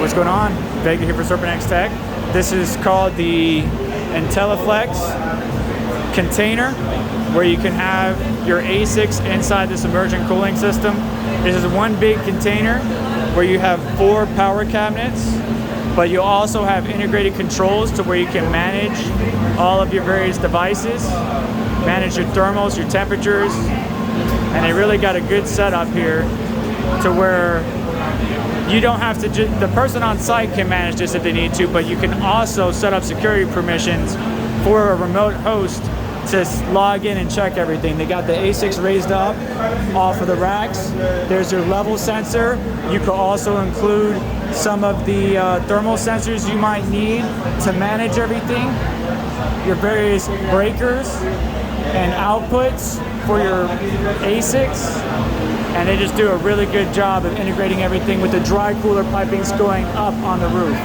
What's going on? Vega here for Serpent Tech. This is called the Intelliflex container, where you can have your ASICs inside this immersion cooling system. This is one big container where you have 4 power cabinets, but you also have integrated controls to where you can manage all of your various devices, manage your thermals, your temperatures, and they really got a good setup here to where you don't have to the person on site can manage this if they need to, but you can also set up security permissions for a remote host to log in and check everything. They got the ASICs raised up off of the racks. There's your level sensor. You could also include some of the thermal sensors you might need to manage everything, your various breakers and outputs for your ASICs, and they just do a really good job of integrating everything with the dry cooler pipings going up on the roof.